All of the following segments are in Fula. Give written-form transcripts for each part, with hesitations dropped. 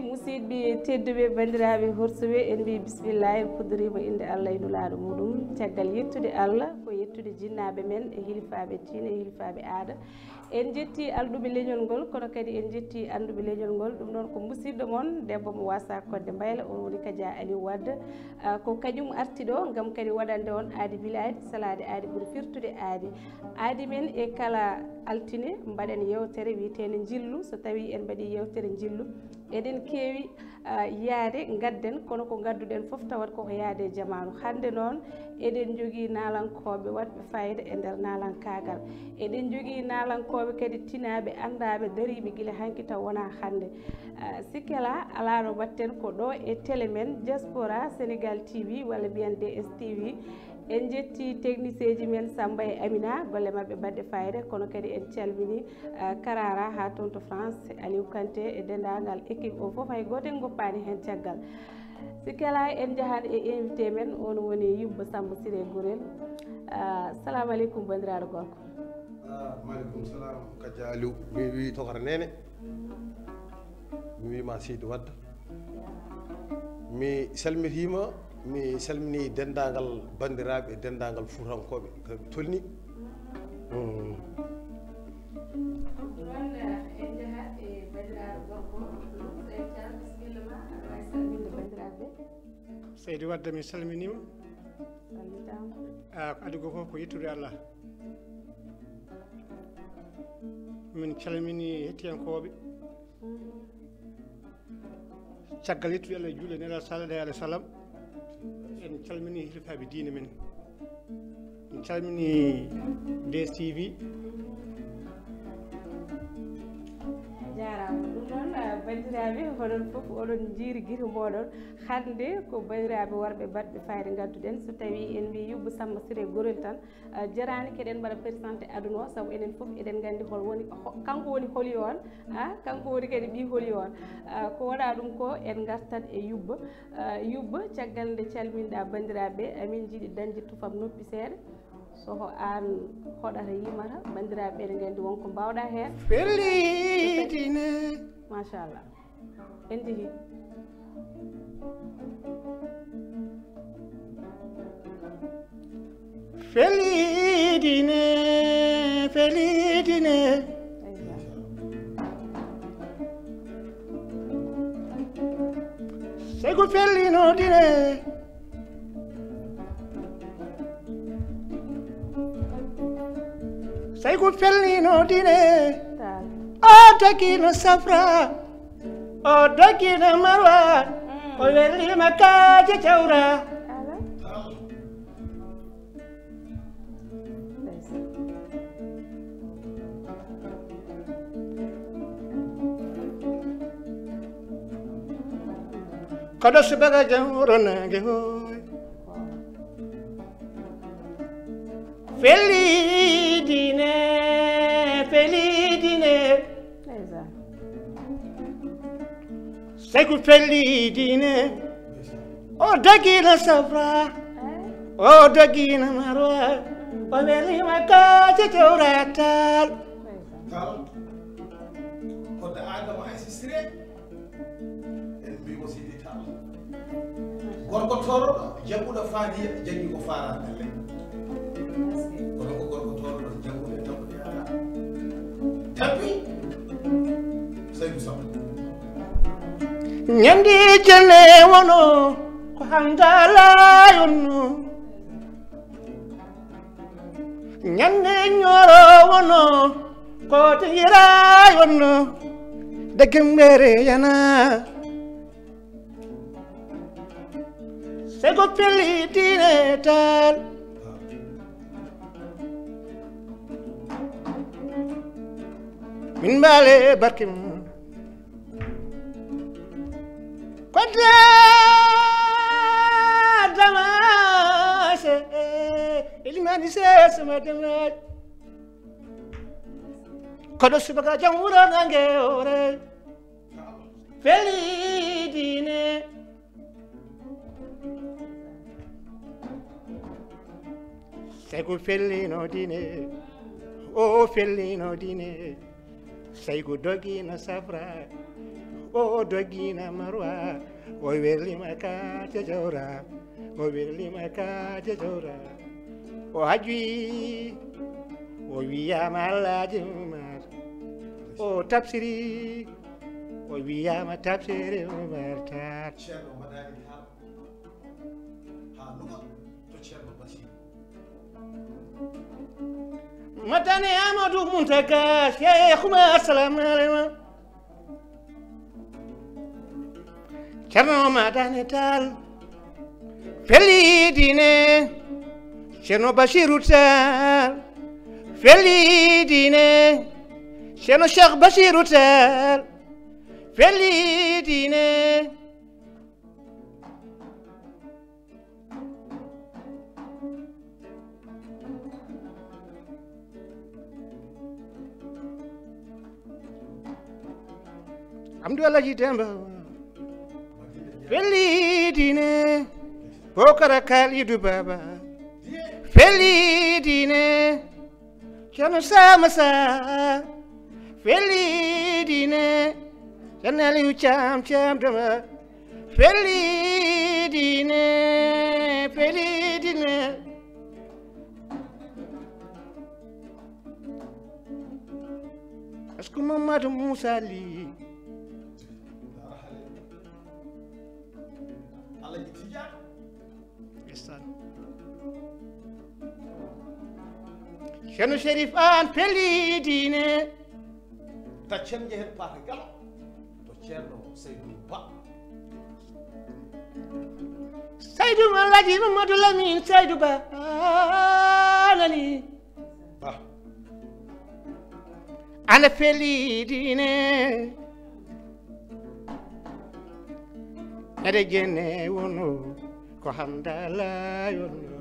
musidɓe tedduɓe bandiraɓe horsuɓe en mbi bisimillah en puɗɗorima inde Allah e nulaɗo muɗum caggal yettude Allah ko yettude jinnaɓe men e hilifaɓe diine e hilifaɓe aada en jetti alɗuɓe leñol ngol kono kadi en jetti anduɓe leñol ngol ɗum noon ko musidɗo moon debbo mo wasa kodde mbayla on woni Kadia Aliou Wade ko kañum arti ɗo gam kadi waɗande on aadi biladi salade aadi ɓuuri firtude aadi men e kala altine mbaɗen yewtere wiyetede jillu so tawi en mbaɗi yewtere jillu eɗen keewi yaade gadden kono ko gadduɗen foof tawat koko yaade jamanu hande noon eɗen jogui nalankoɓe wadɓe fayida e nder nalankagal eɗen jogui nalankoɓe kadi tinaɓe andaɓe dariɓe guila hanki taw wona hande sikkela ala no mbatten ko ɗo e télé men diaspora Sénégal TV walla mbiyen DSTV en jetti technicien ji men Samba e Amina golle mabɓe badde fayida kono kadi en calmini Karara ha toon to France Aliou Kanté e dendagal équipe o foof hay goto en goppani hen caggal sikkela en jahan e invité men on woni Yubba Samba Siré Gurel assalamu aleykum bandiraɗo gorko maaleykum salam Kadia Aliou mi wi tokora nene mi wima Seydi Wadde mi salmitima mi salmini dendagal bandiraɓe dendagal fuutankoɓe kaɓe tolni Seydi Wadde mi salminima ko adi go fof ko yettude Allah min calmini hettiyankoɓe caggal yettude Allah e juuɗe nela sallallahu alaihi wasallam en calmini hilifaɓe diine men en calmini DSTV jarama ɗum noon bandiraɓe hoɗon foof oɗon jiiri guite moɗon hande ko bandiraɓe worɓe baɗɓe fayde gadduɗen so tawi en mbi Yubba Samba Siré Gurel tan jarani keɗen mbaɗa présenté aduna o saabu enen foof eɗen gandi hol woni kanko woni holi on kanko woni kadi ɓi holi on ko waɗa ɗum ko en gartat e Yubba caggal nde calminɗa bandiraɓe amin jiiɗi dañde tufam noppi seeɗa soho an hoɗata yimata bandiraɓe ɓe gandi wonko mbawɗa hen fellitine machallah en jeehi fellitine fellitine sego fellinodine sego fellinodine o dagino safra o dagino marwa o wellima kaje jawra koɗo subaga jawronage hoy fellidine fellidine segu fellidine o dagina safra o dagina marwa o welima kaje jawratal kodde adama assistiré en mbimo Sidi Tall gorko toroɗo jagguɗo faadiya jaggi ko faara galle kono ko gorko toroɗo jagguɗo e tampude ala tappi Seydou Samba ñandi jene wono ko handala yonno ñande ñoro wono ko tira yonno degembere yana sego pelitine tal min mbale barkim kodda damase ilimani sesma damaj koɗo subaka jam wuro nange ore felidine sego fellino dine o fellino dine saygo dogino safra o dogina marwa o welima ka jawra o welima ka jawra o hajwi o wiyama Alhaji Umar o tafsiri o wiyama tafsiri Umar Tar ceerno Madani Tall ha Louga to ceerno Bachir Madani Amadou Muntaka Cheikh Umar assalamu aleykum Ceerno Madani Tall feli dine Ceerno Bachirou Tall feli dine Ceerno Cheikh Bachirou Tall feli dine Amdou Alaji Demba feli dine Bokara Kalidou Baba feli dine Ceerno Samassa feli dine Ceerno Aliou Thiam Dama feli dine Askou Mamadou Moussa Ly Alaji Tidiane Ceerno Chérif An feli dine taccen jehen paata galo to ceerno Seydou Ba Seydou Alhaji Mamadou Lamine Seydou Ba nani Ba ana feli dine ede jenne wono ko hamdala yono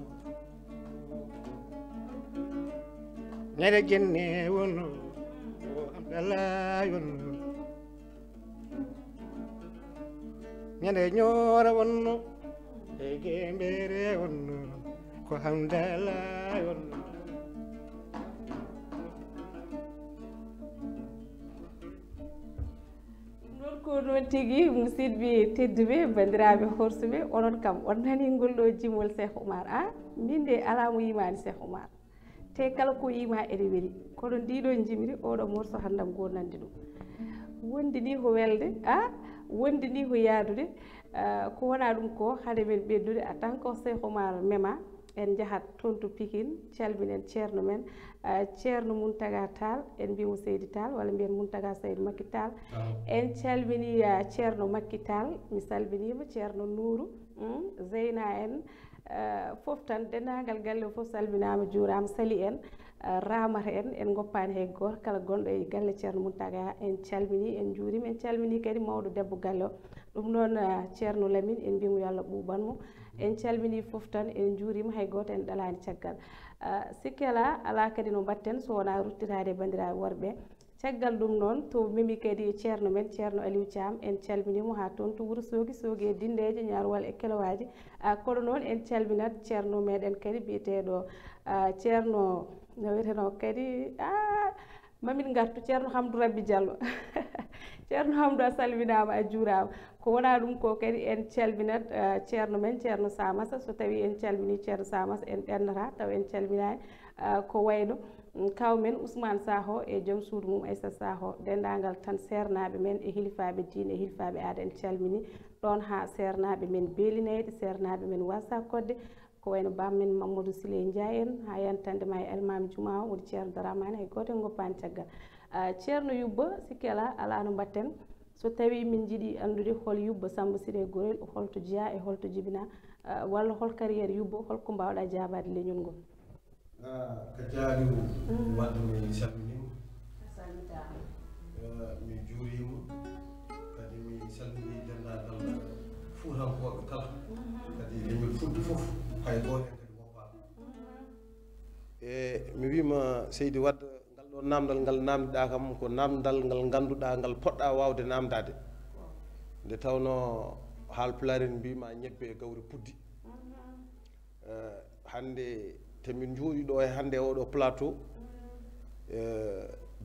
nede jenne wono ko hamdala yono nede ñoora wonno e gembere wonno ko hamdala yono ko noon tigi musidɓe tedduɓe bandiraɓe horsuɓe onon kam on nani ngol ɗo jimol Cheikh Oumar a min de ala mo yimani Cheikh Oumar te kala ko yima ene weeli kono ndiɗo jimri oɗo morso handam go nandi ɗum wondi ni ko welde a wondi ni ko yaadude ko wona ɗum ko hade men ɓeddude en tant que Cheikh Oumar mema en jahat toon to Pikine calminen ceerno men ceerno Mountaga Tall en mbimo Seydi Tall walla mbiyen Mountaga Seydou Makky Tall en calmini ceerno Makky Tall mi salminima ceerno Nourou Zeyna en fof tan dendagal galle o fof salminama juurama Sali en Ramata en goppani hay goto kala gonɗo e galle ceerno Mountaga en calmini en juurima en calmini kadi mawɗo debbo galle o ɗum noon ceerno Lamine en mbimo yo Allah ɓuɓanmo en calmini fof tan en juurima hay goto en ɗalani caggal sikki ala kadi no mbatten so wona ruttitade bandiraɓe worɓe caggal ɗum noon to memi kadi ceerno men ceerno Aliou Thiam en calminimo ha toon to Wourossogui e Dindeje Ñarwal e Kelowaji kono noon en calminat ceerno meɗen kadi biyeteɗo ceerno no wiyeteno kadi mamin gartu ceerno Hamdou Rabby Diallo ceerno Hamdou a salminama a juurama ko wona ɗum ko kadi en calminat ceerno men ceerno Samassa so tawi en calmini ceerno Samassa en ɗennata taw en calminani ko wayno kawmen Ousmane Sakho e joom suudu mum Aissata Sakho dendagal tan sernaɓe men e hilifaɓe diine e hilifaɓe aada en calmini ɗon ha sernaɓe men Beelinayde sernaɓe men Wassa Kodde ko wayno bammen Mamadou Siley Ndiaye en ha yantandema e Almami Juma woni ceerno Daramane hay goto en goppani caggal ceerno Yubba sikki ala no mbatten so tawi min jiiɗi andude hol Yubba Samba Siré Gorel holto jeeya e holto jibina walla hol carriére Yubba holko mbawɗa jabade leñol ngol ko jaaliw wadde mi salminima mi juurima kadi mi salmini dendagal fuutankoɓe kala kadi leñol Fouta foof hay goto en kadi woppa e mi wima Seydi Wade ngal ɗo namdal ngal namdiɗa kam ko namdal ngal ganduɗa ngal poɗɗa wawde namdade nde tawno haalpulaar en mbima ñebbe e gawri puddi hande temin jooɗi ɗo e hande oɗo plateau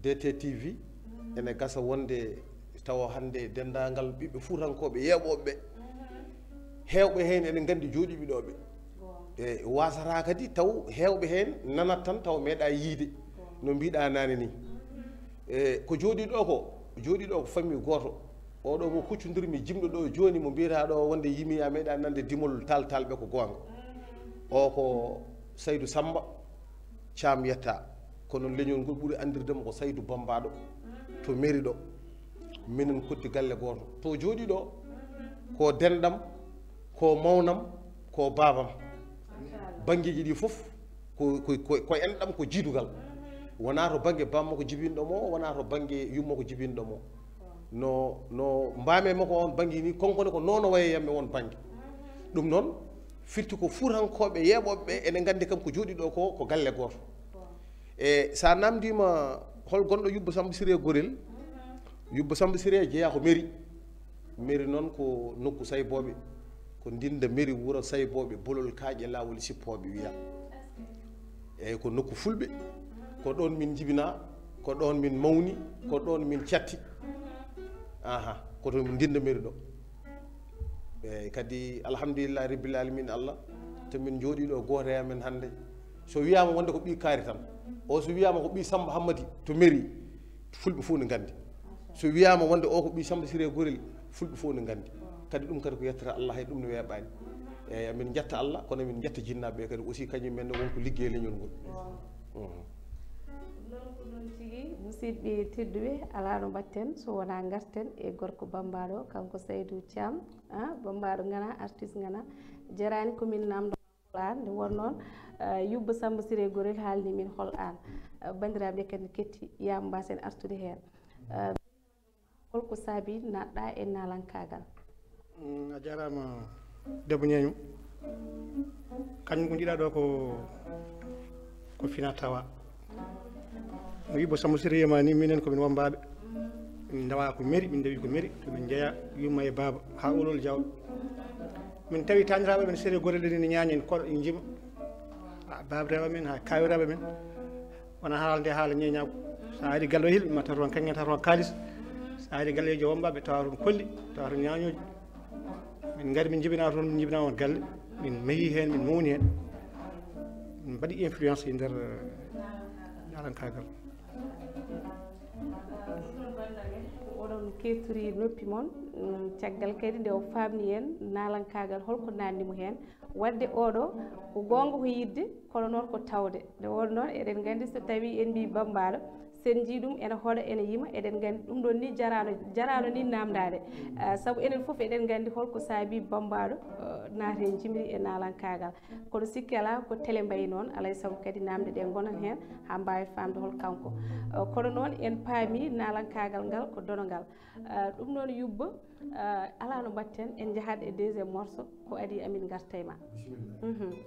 DTTV ene gasa wonde tawa hande dendagal ɓiɓɓe fuutankoɓe yeɓoɓe hewɓe hen ene gandi jooɗiɓe ɗo ɓe e wasata kadi taw hewɓe hen nanat tan taw meeɗa yiide no mbiɗa nane ni e ko jooɗiɗo ko famille goto oɗo mo kuccodirmi jimɗo ɗo joni mo mbiyata ɗo wonde yimi a meeɗa nande dimol taltalɓe ko gonga o ko Saydou Samba Thiam yetta kono leñol ngol ɓuuri andirdemo ko Saydou Bambaɗo to mairie ɗo minen koddi galle goto to jooɗi ɗo ko dendam ko mawnam ko babam banggueji ɗi foof ko enɗam ko jiidugal wona to banggue bamma ko jibinɗomo wona to banggue yumma ko jibinɗomo no mbame makko on banggue ni konkone ko nono waye yamɓe won banggue ɗum noon firti ko fuutankoɓe yeɓoɓeɓe ene gandi kam ko jooɗi ɗo ko galle goto e sa namdima hol gonɗo Yubba Samba Siré Gorel Yubba Samba Siré jeeya ko mairie noon ko nokku sayboɓe ko ndinda mairie wuuro sayboɓe bolol kaaƴe lawol sippoɓe wiya eyyi ko nokku fulɓe ko ɗon min jibina ko ɗon min mawni ko ɗon min catti koto ndinda mairie ɗo eyyi kadi alhamdulillahi rabbil alamin Allah to min jooɗi ɗo goto e amen hande so wiyama wonde ko ɓi kaari tan o so wiyama ko ɓi Samba Hammadi to mairie fulɓe fof ne gandi so wiyama wonde o ko ɓi Samba Siré Gorel fulɓe fof ne gandi kadi ɗum kadi ko yettata Allah hay ɗum ne weeɓani eyyi amin jetta Allah kono min jetta jinnaɓe kadi aussi kañumen wonko ligguey leñol ngol noon ko ɗon tigui musidɓe tedduɓe ala no mbatten so wona garten e gorko Bambaɗo kanko Saydou Thiam Bambaɗo gana artiste gana jarani komin namdo an nde won noon Yubba Samba Siré Gorel haalni min hol an bandiraɓe kadi ketti yam mbasen artude hen holko saabi natɗa e nalankagal a jarama debbo ñeeño kañum ko jiiɗa ɗo ko fina tawa no Yubba Samba Siré ma ni minen komin wambaɓe min dawa ko mairie min dawi ko mairie to min jeeya yumma e baba ha olol jawɗo min tawi taniraɓe men Siré Gorel ni ñañen koɗo e jima babiraɓe men ha kawiraɓe men wona haalde haala ñeñako sa ari galle o hilɓe ma tawa toon kañum tawa toon kalis sa ari galleji wombaɓe tawa toon kolli tawa toon ñañoji min gari min jibina toon min jibina on galle min meehi hen min mawni hen min mbaɗi influence e nder yalankagal oɗon kettori noppi moon caggal kadi nde o famni en nalankagal holko nannimo hen wadde oɗo ko gonga ko yidde kono noon ko tawde nde won noon eɗen gandi so tawi en mbi Bambaɗo sen jii ɗum ene hoɗa ene yima eɗen gandi ɗum ɗon ni jarano ni namdade saabu enen foof eɗen gandi holko saabi Bambaɗo naate jimri e nalankagal kono sikki ala ko télé mbayi noon alay saago kadi namde ɗe gonan hen ha mbawi famde hol kanko kono noon en paami nalankagal ngal ko donogal ɗum noon Yubba ala no mbatten en jahat e deuxiéme morceau ko adi amin garta e ma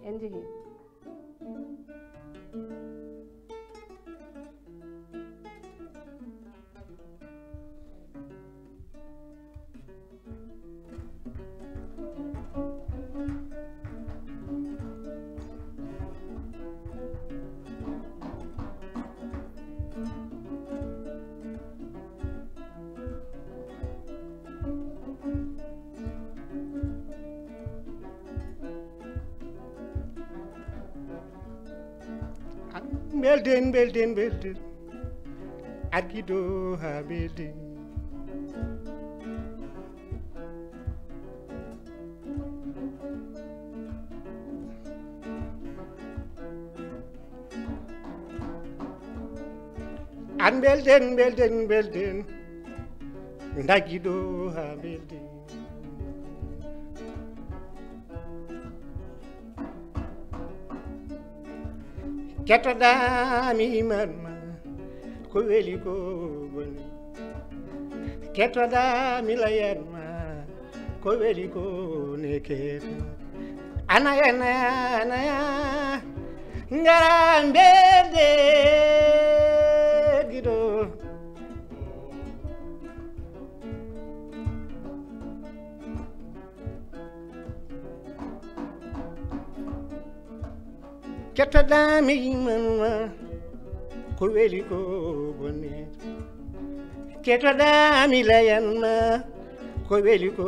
en jeehi belden arkido ha belden an belden dagiɗo ha belden kettoɗami manma ko weeli ko boni kettoɗami layanma ko weeli ko ne keeto anaya ngara mbelde giɗo kettoɗami manma ko weeli ko bonneto ketoɗami layanma ko weli ko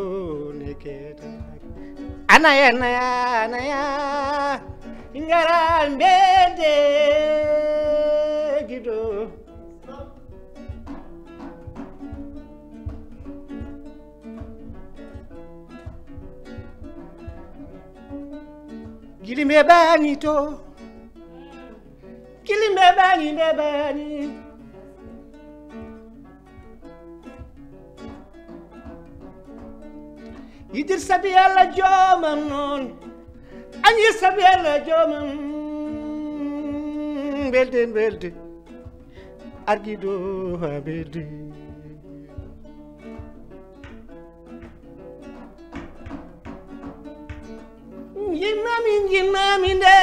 ne ketaki anaya ngara mbede gido Gilimbe bani to Gilimbe bani Yidir sabi alla jomam non Anyi sabi alla jomam Belde Argido ha belde Yinnami nde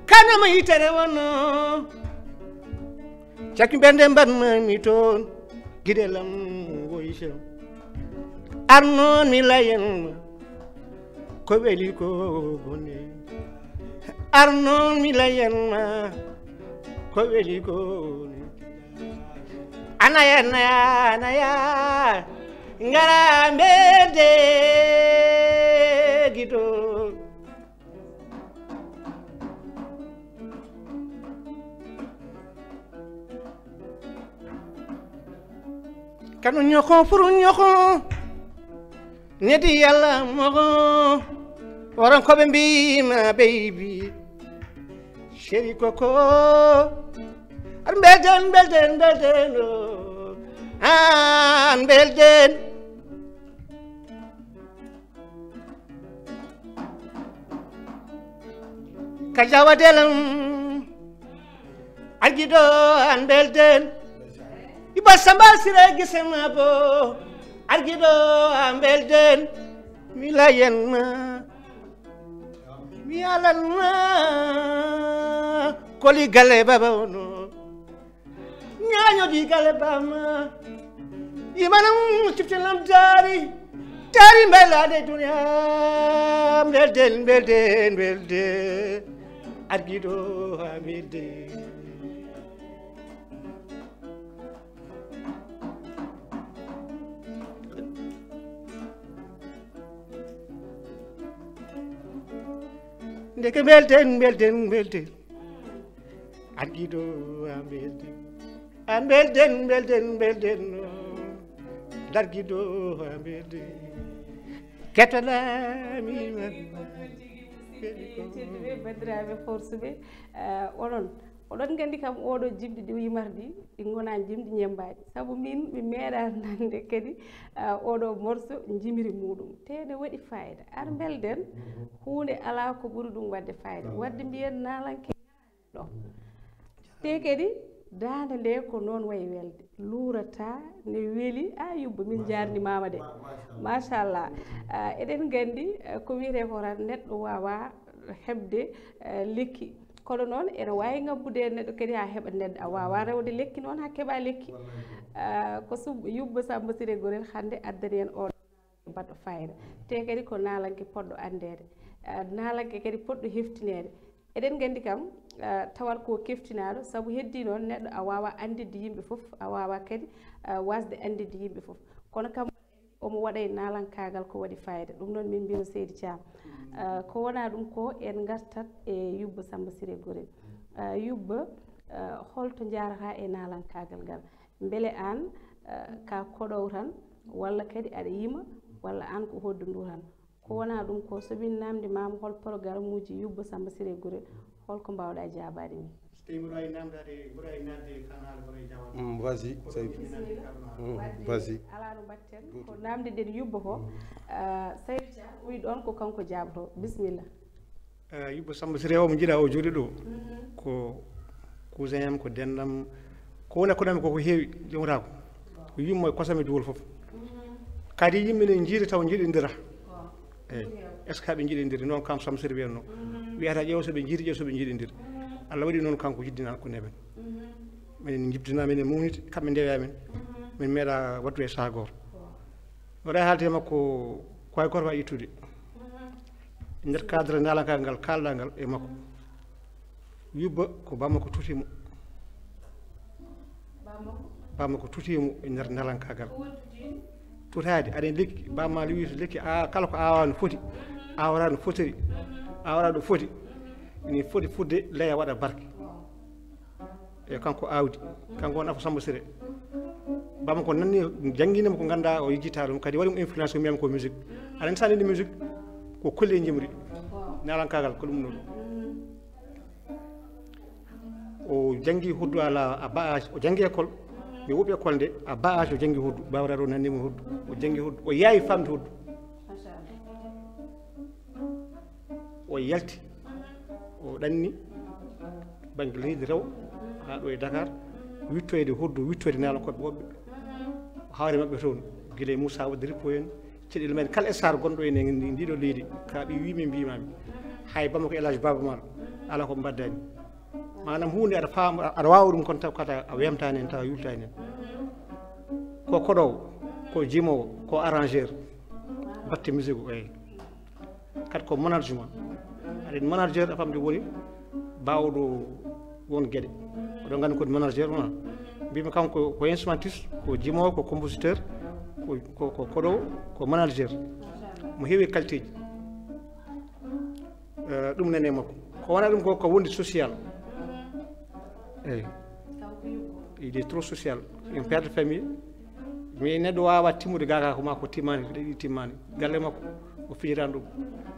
kanama yitere wonno cakki ɓerde mbanmami toon giɗelam woyta arnoon mi layanma ko weli ko bone arnoon mi layanma ko weli ko anaya ngara mbede gido kanu ñoko furu ñoko nedi yalla mogo waran ko be mbima baby chéri koko ar mbelden mbelden kajawadelam algido an belden iba samba sire gisema bo algido an belden milayenma mi alanma koli gale baba ono nyanyo di gale bama imanam chiftelam dari mbelade dunya belden argido hamide ndeke belden argido belden dargido hamide ketalami tedduɓe bandiraɓe forsuɓe oɗon gandi kam oɗo jimɗi ɗi wimarɗi ɗi gonani jimɗi ñembaɗi saabu min mi meeɗa nande kadi oɗo morceau jimiri muɗum te ne waɗi fayida ar belden hunde ala ko ɓuuri ɗum wadde fayida wadde mbiyen nalanke ɗo te kadi dande nde ko noon wayi welde luurata ne weeli yubba min jarnimama de machallah eɗen gandi ko wiyete ko tan neɗɗo wawa hebde lekki kono noon ene wawi ngabbude neɗɗo kadi ha heeɓa nedda a wawa rewde lekki noon ha keeɓa lekki ko yubba Samba Siré Gorel hande addani en o baɗɗo fayida te kadi ko nalanke poɗɗo andede nalanke kadi poɗɗo heftinede eɗen gandi kam tawat ko keftinaɗo saabu heddi noon neɗɗo a wawa andidde yimɓe foof a wawa kadi wasde andidde yimɓe foof kono kam omo waɗay nalankagal ko waɗi fayida ɗum noon min mbino Seydi Thiam ko wona ɗum ko en gartat e yubba Samba Siré Gorel yubba holto jarata e nalankagal ngal beele an ka koɗow tan walla kadi aɗa yima walla an ko hoddundu tan ko wona ɗum ko somin namdi mama hol programme uji yubba Samba Siré Gorel holko mbawɗa jabade min vas-y ala no mbatten ko namde den yubba ko Seydi Thiam wi ɗon ko kanko jabato bisimilla yubba Samba Siré o mo jiiɗa o jooɗi ɗo ko cousin am ko dendam ko wona koɗami koko heewi jomotako ko yummo e kosame duwol foof kadi yimɓe ne jiida taw jiiɗodira eyyi est ce que haɓe jiiɗodiri noon kam Samba Siré wiyatno wiyata ƴeew soɓe jiidi ƴeew soɓe jiiɗodira Allah waɗi noon kanko jiddina hakkude men minen jibdina minen mugniti kamɓe ndewa men min meeɗa wattu e sagor waɗa haalde makko ko hay goto wawi ittude nder cadre nalankagal ngal kalɗa ngal e makko yubba ko bamma ko tutimo bamma ko tutimo e nder nalankagal tutade aɗen lekki bamma wi to lekki kala ko awa no foti awra no fotori awra ɗo foti ni foti fudde leya waɗa barke e kanko awdi kanko won Afo Samba Siré bamma ko nanni jangguinama ko ganda o yejjita ɗum kadi waɗi mo influence ko miyami ko musique aɗa sanidi musique ko kolle jimri nalankagal ko ɗum ɗo o jangi huddu ala a baage o jangi école mi woɓi école nde a baage o jangi huddu bawɗa ɗo nannimo huddu o jangi huddu o yaawi famde huddu o yalti o ɗanni banggue leydi rew ha ɗo e Dakar wittoyde huddu wittoyde nalankoɓe woɓɓe o hawre mabɓe toon guila e Moussa Wadde Rippo en ceɗel men kala star gonɗo ene ndiɗo leydi ka ɓi wimi mbimami hay bamma ko élage baba maɗo ala ko mbaddani manam hunde aɗa faama aɗa wawa ɗum kono taw kata a wemtani en taw a yultani en ko koɗowo ko jimowo ko arrangeur batte musique o eyi kadi ko management aɗen manager a famde woni bawɗo won gueɗe oɗon gandi kodi manager ma mbimi kanko ko instrumentiste ko jimowo ko compositeur ko koɗowo ko manager mo heewi qualité ji ɗum nane makko ko wona ɗum ko wondi social eyi il est trop social un père de famille mais neɗɗo wawa timmude gakako ma ko timmani ko ɗeɗi timmani galle makko o fijirani ɗum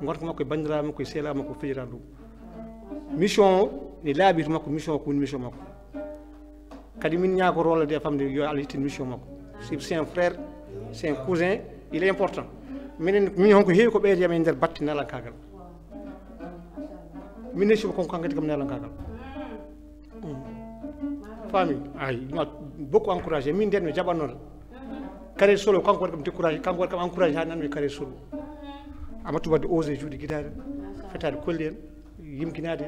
gonka makko e bandiraɓe makko e sehlaɓe makko o fijirani ɗum mission o ne laaɓi to makko mission o ko woni mission makko kadi min ñaago rollade e famde yo Allah yettin mission makko c'est un frère c'est un cousin il est important min honko heewi ko ɓeydiyam e nder batte nalankagal min necci konko kankadi kam nalankagal famille ay beaucoup encouragé min nden mi jaɓannoɗo carré solo kanko waɗi kam découragé kanko waɗi kam encouragé ha nanmi carré solo amattou wadde osé juuɗe guitare fetade kolli en yimkinade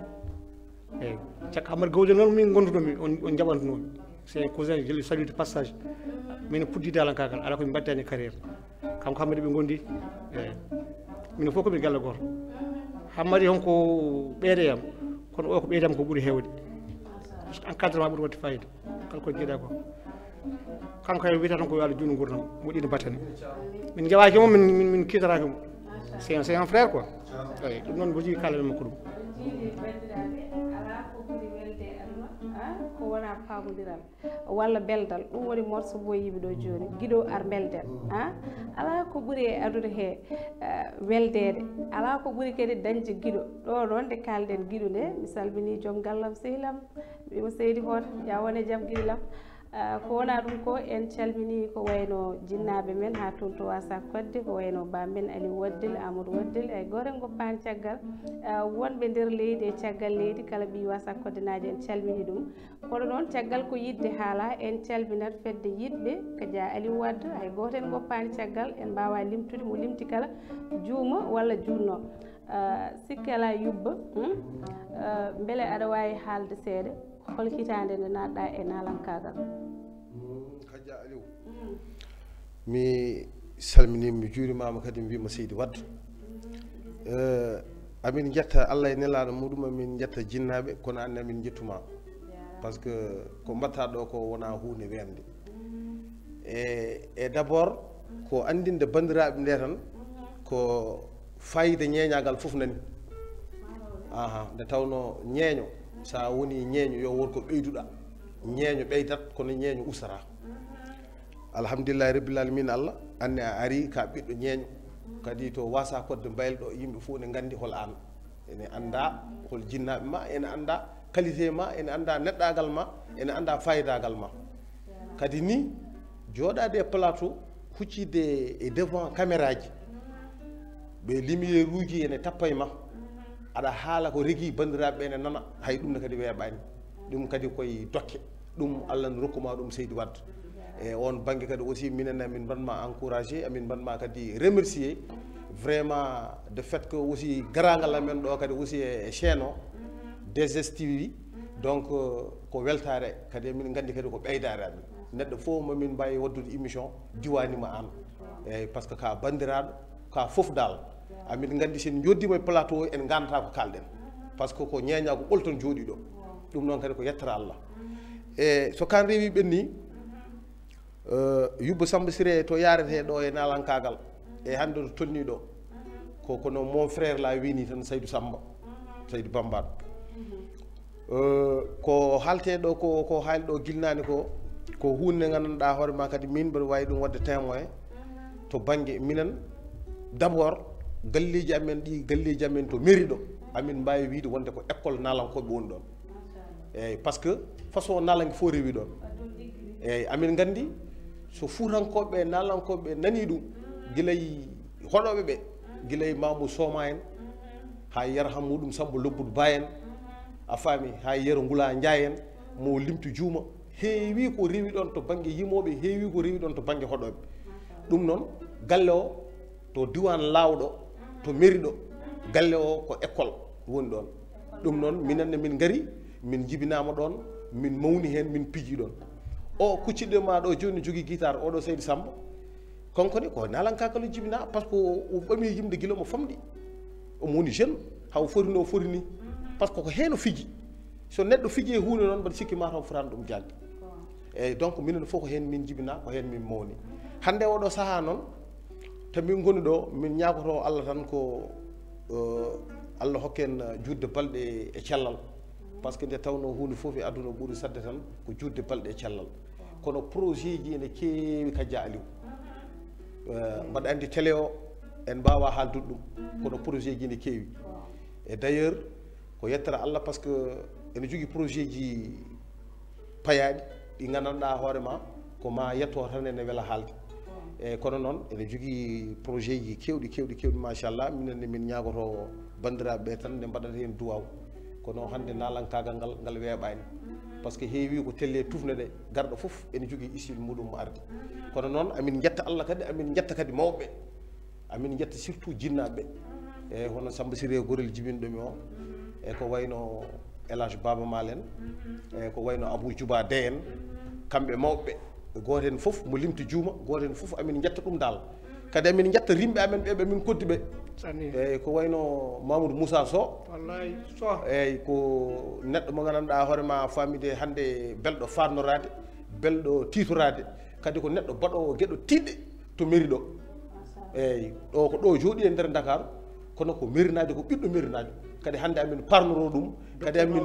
en eyyi cakka Amadou Gawde noon min gonduɗomi on jaɓantunomi c'est un cousin je le salue de passage min puddide alankagal ala komi mbaddani carrière kanko Hammadi ɓe gondi eyyi minen fof komin galle goto Hammadi honko ɓeydeyam kono o ko ɓeydam ko ɓuuri hewde encadrement ɓuuri wadde fayida kala ko jeeɗa ko kanko kay wiyata tan ko yo Allah juutno gurdam moƴƴino battane min jawaki mo min kiitaraki mo c'est un frère quoi eyyi ɗum noon mbo jogui kalamen makko ɗum ko wona pamodiral walla beldal ɗum woni morso mo yimi ɗo joni guiɗo ar belden ala ko ɓuuri e adude he weldede ala ko ɓuuri kadi dañde guiɗo ɗo ɗon nde kalden guiɗo nde mi salmini joom gallam sehlam wimo seydi hon ya wone jaam guiɗilam ko wona ɗum ko en calmini ko wayno jinnaɓe men ha toon to wasa kodde ko wayno bammen Aliou Waddel Amadou Waddel ay goto en goppani caggal wonɓe nder leydi e caggal leydi kala ɓi wasa kodde naji en calmini ɗum kono noon caggal ko yidde haala en calminat fedde yidɓe ko dia Aliou Wadde hay goto en goppani caggal en mbawa limtude mo limti kala juuma walla junno sikki ala yubba beele aɗa wawi haalde seeɗa hol hitande nde natɗa e nalankagal Kadia Aliou mi salminima mi juurimama kadi mbima Seydi Wadde amin jetta Allah e nelaɗo muɗum amin jetta jinnaɓe kono anne amin jettuma par ce que ko mbatta ɗo ko wona hunde wende e d' abord ko andinde bandiraɓe nde tan ko fayida ñeñagal foof nani nde tawno ñeeño sa woni ñeeño yo wonko ɓeyduɗa ñeeño ɓeydat kono ñeeño usata alhamdulillahi rabbil alamin Allah anne a ari ka ɓiɗɗo ñeeño kadi to wasa kodde mbaylo ɗo yimɓe fof ne gandi hol an ene anda hol jinnaɓe ma ene anda qualité ma ene anda neɗɗagal ma ene anda fayidagal ma kadi ni joɗade e plateau huccide e devant caméra ji ɓe lumiére uji ene tappa e ma aɗa haala ko regui bandiraɓe ene nana hay ɗum ne kadi weeɓani ɗum kadi koye dokke ɗum Allah ne rokkuma ɗum Seydi Wadde e on banggue kadi aussi minen amin mbanma encouragé amin mbanma kadi remercier vraiment de fait que aussi garagal amen ɗo kadi aussi e chaîne o DSTV donc ko weltare kadi min gandi kadi ko ɓeydare amin neɗɗo fof mamin mbawi waddude émission diwanima an eyyi par ce que ka bandiraɗo ka foof dal amin gandi sen joddima e plateau en gandata ko kalɗen par ce que ko ñeña ko ɓolton jooɗi ɗo ɗum noon kadi ko yettara Allah e so kan rewi ɓenni yubba Samba Siré to yarete ɗo e nalankagal e hande to tonni ɗo ko kono mon frère la wini tan Saydou Samba Saydou Bambane ko halte ɗo ko haali ɗo gilnani ko hunde gandanɗa hoore ma kadi min mbiɗa wawi ɗum wadde témoin to banggue minen d' abord galleji amen ɗi galleji amen to mairie ɗo amin mbawi wiide wonde ko école nalankoɓe woni ɗon eyyi par ce que façon nalangue fo rewi ɗon eyyi amin gandi so fuutankoɓe nalankoɓe nani ɗum guilay hoɗoɓe ɓe guilay Mamadou Soma en ha Yarham muɗum Samba Lobbudu Ba en a faami ha Yero Ngula Ndiaye en mo limtu juuma heewi ko rewi ɗon to banggue yimoɓe heewi ko rewi ɗon to banggue hoɗoɓe ɗum noon galle o to diwan lawɗo to mairie ɗo galle o ko école woni ɗon ɗum noon minenne min gari min jibinama ɗon min mawni hen min piiji ɗon o kucciɗo ma ɗo joni jogui guitare oɗo Seydou Samba konkone ko nalankakalo jibina par ce que o ɓami yimde guila mo famɗi omo woni jeune haw forino forini par ce que ko heno fiji so neɗɗo fiji e hunde noon mbaɗa sikki mataw fotani ɗum jagde eyyi donc minen fof ko hen min jibina ko hen min mawni hande oɗo saaha noon to min goni ɗo min ñagoto Allah tan ko Allah hokken judde balɗe e cellal par ce que nde tawno hunde foof e aduna ɓuuri sadde tan ko judde balɗe e cellal kono projet ji ene keewi Kadia Aliou mbaɗa andi télé o en mbawa haaldude ɗum kono projet ji ene keewi e d' ailleurs ko yettere Allah par ce que ene jogui projet ji payaɗi ɗi gandanɗa hoorema ko ma yetto tan ene weela haalde eyyi kono noon ene jogui projet ji kewɗi machallah minenne min ñagoto bandiraɓeɓe tan nde mbaɗata hen duwaw kono hande nalankagal ngal weeɓani par ce que heewi ko telle tufne ɗe garɗo foof ene jogui issue muɗum mo ardi kono noon amin jetta Allah kadi amin jetta kadi mawɓe amin jetta surtout jinnaɓe eyyi hono Samba Siré gorel jibinɗomi o e ko wayno Elage Baba Malen e ko wayno Abou Djouba De en kamɓe mawɓe goto hen foof mo limti juuma goto hen foof amin jetta ɗum dal kadi amin jetta rimɓe amen ɓeɓe min koddi ɓe eyyi ko wayno Mamoudou Moussa Sow wallahi so eyyi ko neɗɗo mo gandanɗa hoorema famide hande belɗo farnorade belɗo titorade kadi ko neɗɗo baɗowo gueɗo tiɗɗe to mairie ɗo eyyi ɗo ko ɗo jooɗi e nder Dakar kono ko mairinajo ko ɓiɗɗo mairinajo kadi hande amin parnoro ɗum kadi amin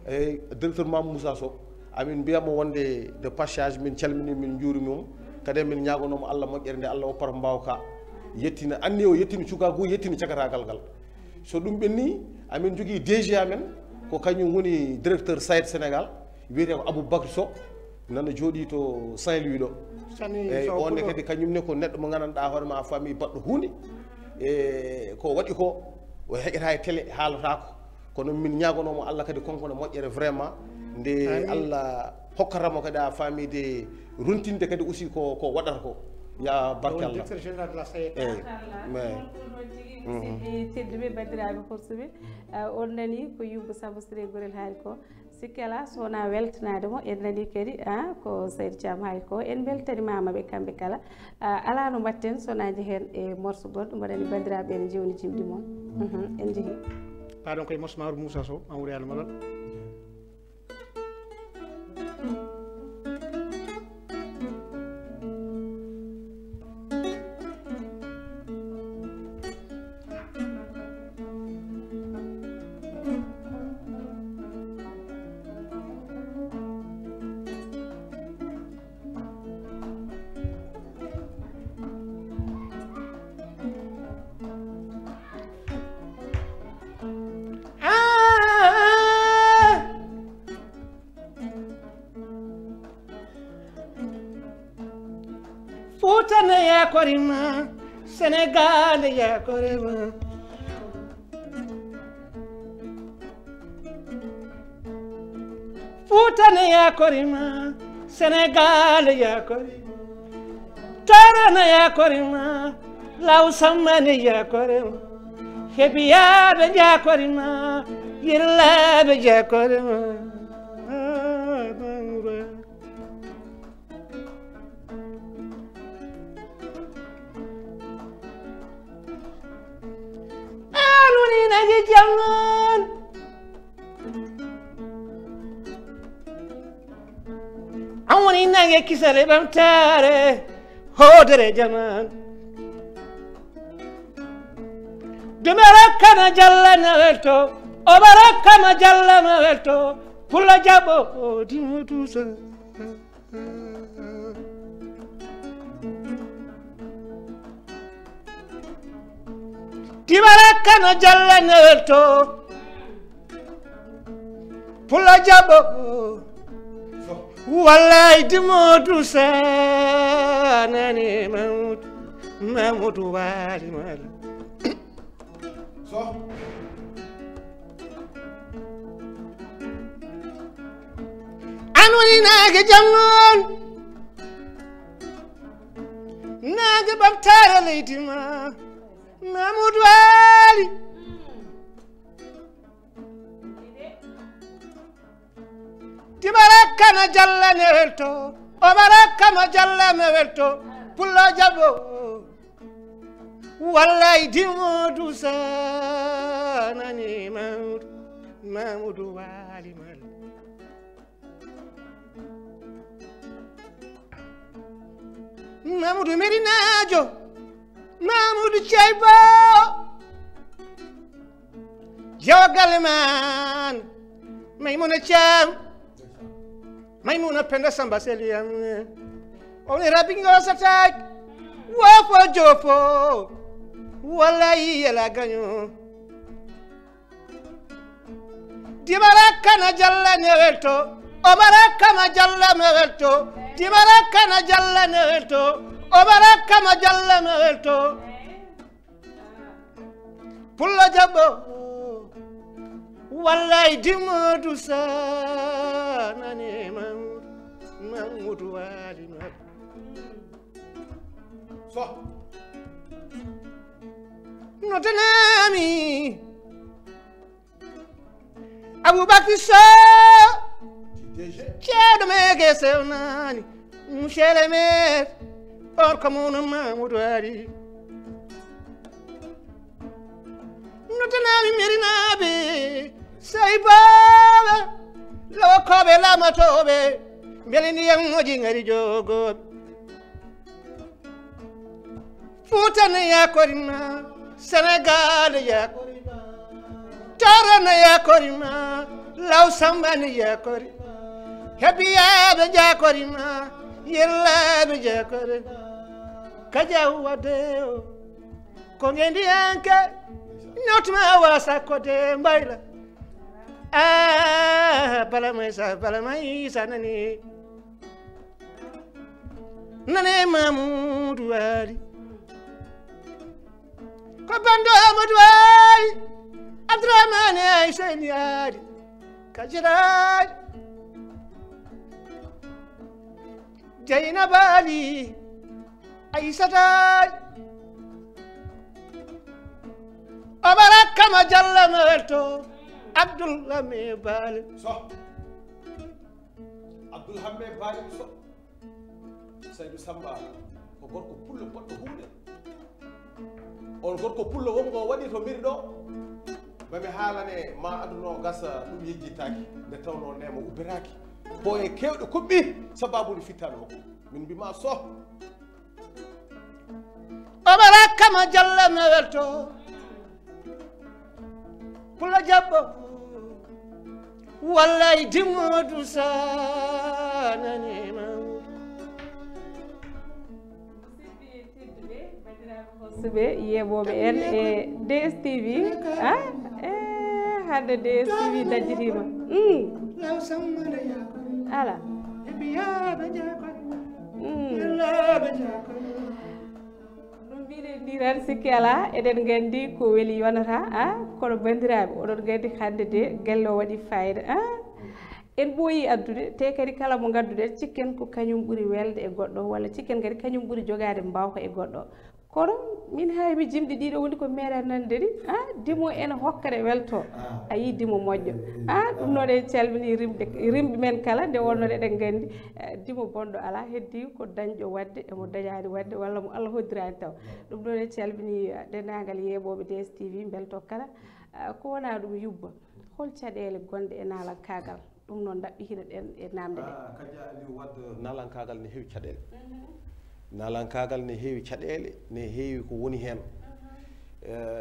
eyyi directeur Mamadou Moussa Sow amin mbiyamo wonde de passage min calmini min juurimum kadi min ñagonomo Allah moƴƴere nde Allah woppata mbawka yettina anni o yettini cukagu yettini cagatagal ngal so ɗum ɓenni amin jogui DG amen ko kañum woni directeur SAED Sénégal wiyete ko Aboubacry Sow nana jooɗi to Saint-Louis ɗo eyyi onne kadi kañumne ko neɗɗo mo gandanɗa hoorema famille baɗɗo hunde e ko waɗi ko o heƴata e télé haalatako kono min ñagonomo Allah kadi konkone moƴƴere vraiment nde Allah hokkatamo kadi a famide runtinde kadi aussi ko waɗata ko ya barke Allah directeur général de la SAED eyyi mais tedduɓe bandiraɓe horsuɓe on nani ko Yumba Samba Siré gorel haali ko sikkela sowona weltanade mo en nani kadi ko Saydou Thiam haali ko en beltanimamaɓe kamɓe kala ala no mbatten sona jehen e morceau goɗɗo mbaɗani bandiraɓe ene jewni jimɗi moon en jeehi pardon koye morceau Mamoudou Moussa Sow Mamoudou Yalla Malal Fuutana yakorima Sénégal yakorima Fuutana yakorima Sénégal yakorima Tarana yakorima Lawsamane yakorima Hebiyaɓe yakorima Yirlaɓe yakorima woni nange kisale ɓamtare hoodere jaman dume rakkana jalla na welto oɓa rakkana jalla na welto pulla jaɓo dimo tusa dima rakkana jalla na welto pulla jaɓo wallahi dimo tusa nani Mamoudou wali mala so anoni nage jamnon nage bamtare leydima Mamoudou wali tibarakana jalla ne welto o barakama jalla me welto pullo jabo wallahi Mamoudou sanani Mamoudou wali mal Mamoudou Medinajo Mamoudou Chaybo Jawgalman Maymuna Cham Maymuna Penda Samba Seliam on rabingo satak wafo jofo wallahi yala ganyo dibarakana jalla newelto o barakama jalla mewelto dibarakana jalla newelto o barakama jalla mewelto pulla jabbo wallahi Mamoudou sanani Mamoudou wali so notanami Aboubacry Sow ceeɗo mege sewnani monsieur le maire on ko muno Mamoudou wali notanami merinaɓe saybaɓe lokoɓe lamatoɓe beele ndiyam moƴi gari jogoɓe Fouta ne yakorima Sénégal yakorima Toro ne yakorima Law Samba ne yakorima Hebiyaɓe jakorima Yellaɓe jakorima Kajaw wadeo ko ngendi anke ñotma wasa kode mbayla bala maysa nani Mamoudou wali ko bando Amadou wali Abdourahmane Aïsseni yadi kajiraji Dieynaba Ali Aïssataji o barakama jalla mewelto Abdoulhamé Bale so Abdoulhamé Bale so Saydou Samba ko gorko pullo poɗɗo hunde on gorko pullo wongo waɗi to mbiri ɗo mami haalane ma aduno gasa ɗum yejjitaki nde tawno nema ubbiraki bo e kewɗe kuɓɓi sababude fittano makko min mbima so o barakama jalla mewelto pulla jabbo wallahi Mamoudou sanani suɓe yeɓoɓe en e DSTV hande DSTV dajjitima ala ɗum mbiɗen ndi tan sikki ala eɗen gandi ko weeli yonata kono bandiraɓe oɗon gandi hande de gelle o waɗi fayida en ɓooyi addude te kadi kala mo gadduɗen cikken ko kañum ɓuuri welde e goɗɗo walla cikken kadi kañum ɓuuri jogade mbawka e goɗɗo kono min haymi jimɗi ɗiɗo woni ko meeɗa nande ni dimo ene hokkade welto a yi dimo moƴƴo ɗum noon en calmini rimɓe men kala nde wonnoɗe eɗen gandi dimo bonɗo ala heddi ko dañƴo wadde emo dañani wadde walla mo Allah hoddirani taw ɗum noon en calmini dendagal yeɓoɓe DSTV belto kala ko wona ɗum yubba hol caɗele gonɗe e naalal kagal ɗum noon ɗaɓɓitinoɗen e namde ɗe Kadia Aliou Wade nalankagal ne heewi caɗele nalankagal ne heewi caɗele ne heewi ko woni hen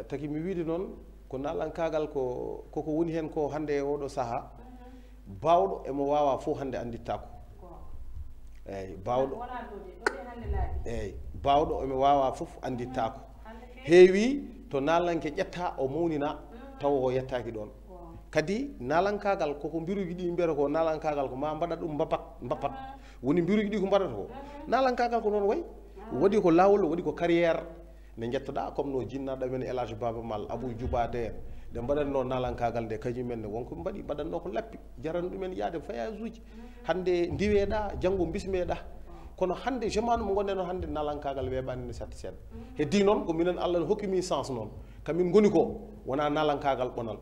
taki mi wiide noon ko nalankagal koko woni hen ko hande e oɗo saaha bawɗo emo wawa fof hande andittako eyyi bawɗo eyyi bawɗo emo wawa fof andittako heewi to nalanke ƴetta o mawnina taw o yettaki ɗon kadi nalankagal koko mbiruji ɗi mbiyata ko nalankagal ko ma mbaɗa ɗum mbappat woni mbiruji ɗi ko mbaɗata ko nalankagal ko noon way waɗi ko lawol waɗi ko carrière ne jettoɗa comme no jinnaɗo men Elage Baba Mal Abou Djoubade en nde mbaɗanno nalankagal nde kañumen ne wonko mbaɗi mbaɗanno ko lappi jarani ɗumen yaade voyage uji hande ndiweɗa janggo bismeɗa kono hande jamanu mo gonɗen o hande nalankagal weeɓani ne satti seeɗa heddi noon ko minen Allah hokkimi chance noon kamin goni ko wona nalankagal ɓonal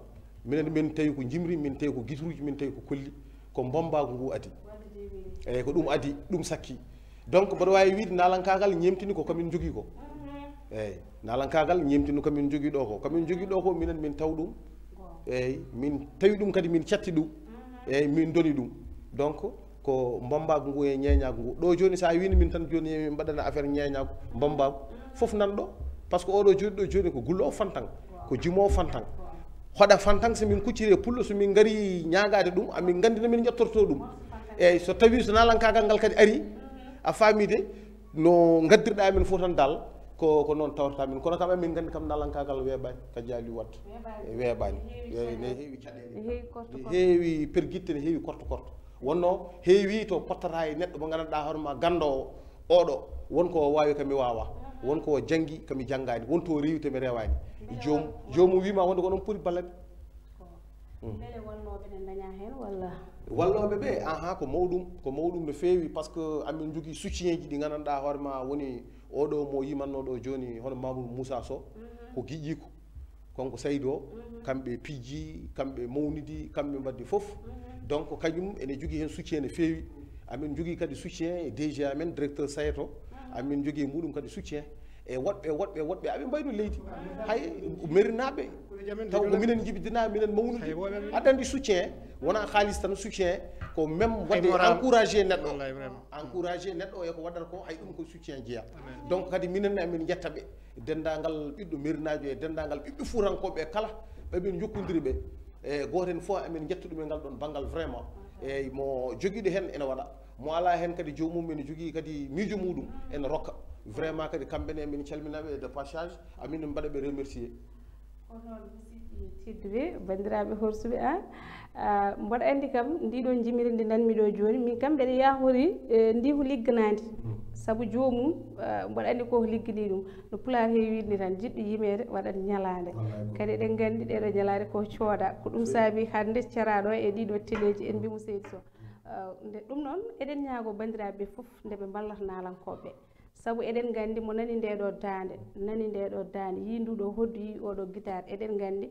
minen min tawi ko jimri min tawi ko guitruji min tawi ko kolli ko bombago ngu adi eyyi ko ɗum adi ɗum sakki donc mbaɗa wawi wiide nalankagal ñemtini ko kamin jogui ko eyyi nalankagal ñemtini komin jogui ɗo ko kamin jogui ɗo ko minen min taw ɗum eyyi min tawi ɗum kadi min catti ɗum eyyi min doni ɗum donc ko bombago ngu e ñeñago ngu ɗo joni sa wini min tan joni min mbaɗana affaire ñeñago bombago foof nanɗo par ce que oɗo joni ɗo joni ko gullo fantan ko jimo fantan hoɗa fantan somin kucciri e pullo somin gari ñagade ɗum amin gandina min jettorto ɗum eyyi so tawi so nalankagal ngal kadi ari a faamide no gaddirɗa men fof tan dal ko noon tawrata min kono kam min gandi kam nalankagal weeɓani Kadia Aliou Wade weeɓani ne heewi caɗele ne heewi perguitte ne heewi korto korto wonno heewi to pottata e neɗɗo mo gandanɗa hoorema gandowo oɗo wonko wawi kami wawa wonko janggi kami janggani wonto rewi tomi rewani jomum wima wonde ko ɗon poti ballaɓe beele walloɓe ne daña hen walla walloɓe ɓe ko mawɗum no feewi par ce que amin jogui soutien ji ɗi gandanɗa hoorema woni oɗo mo yimanno ɗo joni hono Mamoudou Moussa Sow ko guiƴiko konko Saydou o kamɓe pijji kamɓe mawnidi kamɓe mbaddi foof donc kañum ene jogui hen soutien no feewi amin jogui kadi soutien e DG amen directeur SAET o amin jogui e muɗum kadi soutien e woɗɓe aɓe mbayno leydi hay marinaɓe taw ko minen jibidina minen mawnidi aɗa andi soutien wona halis tan soutien ko même wadde encouragé neɗɗo e ko waɗata ko hay ɗum ko soutien jeeya donc kadi minen amin jettaɓe dendagal ɓiɗɗo marinajo e dendagal ɓiɓɓe fuurankoɓe kala ɓeɓe jokkodiri ɓe e goto hen fof amin jetta ɗum e ngal ɗon banggal vraiment eyyi mo joguiɗo hen ene waɗa mo ala hen kadi jomum ene jogui kadi miijo muɗum ene rokka vraiment kadi kamɓene min calminaɓe de passage amin mbaɗaɓe remercier ko noon musidɓe tedduɓe bandiraɓe horsuɓe mboɗo andi kam ndiɗon jimiri ndi nanmi ɗo joni min kam mbeɗa yahori ndi ko ligganadi saabu jomum mboɗo andi koko liggani ɗum no Pulaar heewi wiide tan jiɗɗo yimede waɗat ñalade kadi eɗen gandi ɗeɗo ñalade ko cooda ko ɗum saabi hande ceraɗo e ɗiɗo téléji en mbimo Seydi Sow nde ɗum noon eɗen ñaago bandiraɓe foof nde ɓe ballata nalankoɓe saabu eɗen gandi mo nani ndeɗo dande yi nduɗo hoddu yi oɗo guitare eɗen gandi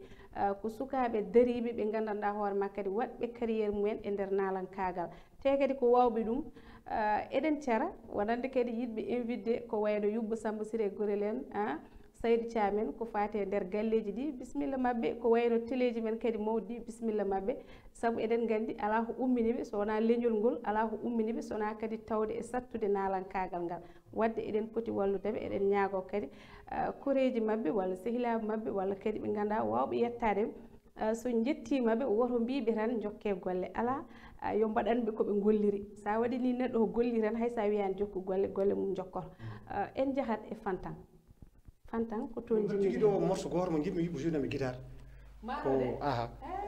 ko sukaɓe dariɓe ɓe gandanɗa hoore ma kadi waɗɓe carriére mumen e nder nalankagal te kadi ko wawɓe ɗum eɗen cara wonande kadi yiɗɓe invité ko wayno Yubba Samba Siré Gorel en Saydou Thiamen ko fate nder galleji ɗi bisimilla mabɓe ko wayno téléji men kadi mawɗi bisimilla mabɓe saabu eɗen gandi ala ko umminiɓe so wona leñol ngol ala ko umminiɓe sowona kadi tawde e sattude nalankagal ngal wadde eɗen poti walludeɓe eɗen ñaago kadi koreji mabɓe walla sehilaɓe mabɓe walla kadi ɓe ganduɗa wawɓe yettade so jettimaɓe woto mbiɓe tan jokke golle ala yo mbaɗanɓe koɓe golliri sa waɗi ni neɗɗo ko golli tan hay sa wiyani jokku golle mum jokkoto en jahat e Fantan ko toon jogui ɗo morceau goto mo jiɗmi yiɓɓo journami guitare ko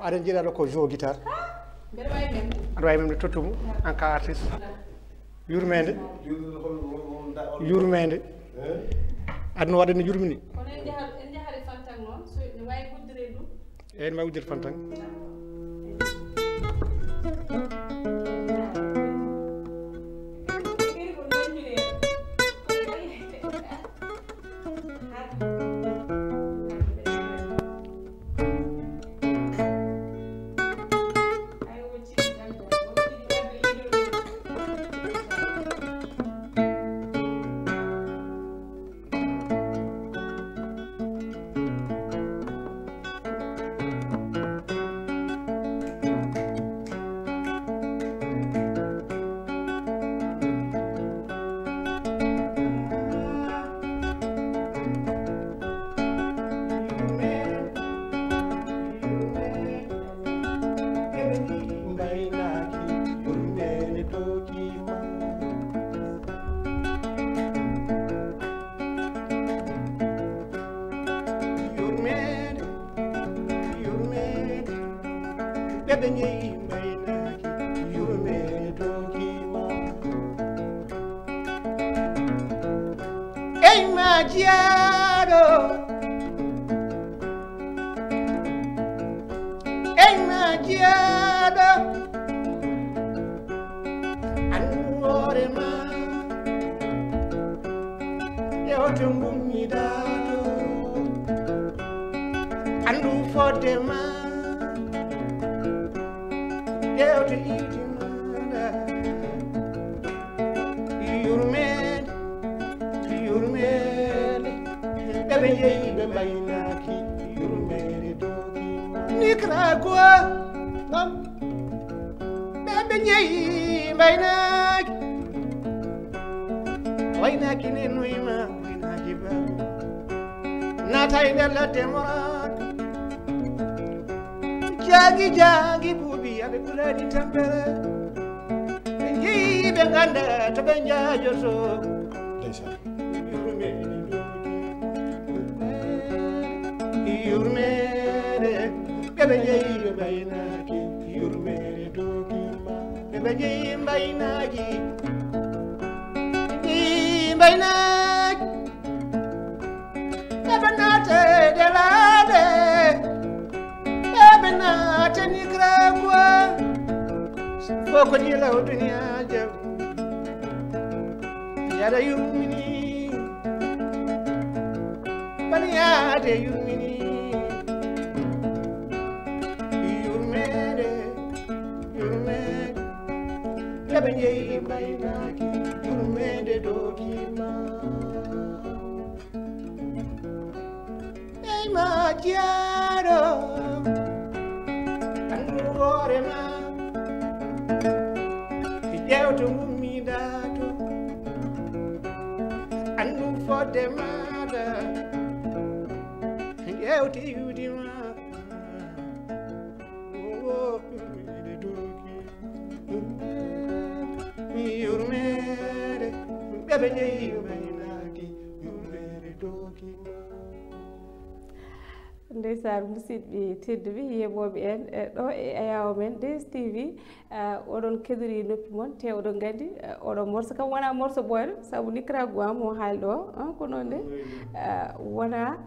aɗen jiiɗaɗo ko jo guitare aɗa wawi memde tottumo en cas artiste yurmede adno waɗa ne yurmini kono en jahare Fantan noon so ne wawi wuddire ɗum eyyi ne wawi wuddire Fantan ɓeɓe jeeyi mbaynaki yurmede dogima ey ma jiyaɗo ey ma jiyaɗo andu hoorema ƴewte gummiɗaɗo andu fodema ƴewte iidimaɗa yurmede yurmede ɓeɓe jeeyi ɓe mbaynaki yurmede dogima Nicaragua ɓeɓe jeeyi mbaynaki waynaki ne noyima waynaki babu naata e nder ladde moraɗo jaagi jaagi buubi aɓe ɓulani tampere ɓe jeeyi ɓe ganda to ɓe jaajoto yurmede ɓeɓe jeeyi ɓe mbaynaki yurmede dogima ɓeɓe jeeyi mbaynaki mbaynaki ɓeɓe naate delade ɓeɓe naate Nicaragua foko ɗilaw duniya jam yaɗa yurmini bana yaade yurmini yurmede yurmede ɓeɓe jeeyi mbaynaki yurmede dogima ey ma jiyaɗo andu hoorema ƴewte gummiɗato andu fodde maɗa ƴewte iwdima yurmede dogima yurmede ɓeɓe jeeyi mbaynaki yurmede dogima ndeysaan musidɓe tedduɓe yeɓoɓe en ɗo e ayawo men DSTV oɗon keɗori noppi moon te oɗon gandi oɗon morso kam wona morso ɓoyɗo saabu Nicaragua mo haali ɗo ko noon de wona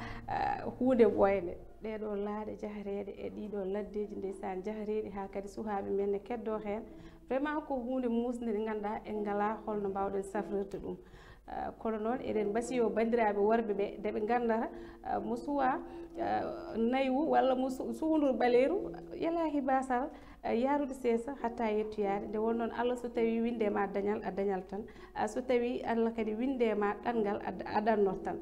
hunde ɓoyde ɗeɗo laaɗe jahareɗe e ɗiɗo laddeji ndeysan jahareɗi ha kadi sukaɓe men ne keddo hen vraiment ko hunde musde nde ganduɗa en ngala holno mbawɗen safrirde ɗum kono noon eɗen mbasiyo bandiraɓe worɓe ɓe ndeɓe gandata mo suwa naywu walla mo suhundur ɓaleeru yalaki basal yarude seesa hatta yettuyade nde won noon Allah so tawi windema dañal a dañal tan so tawi Allah kadi windema ɗanngal a ɗannot tan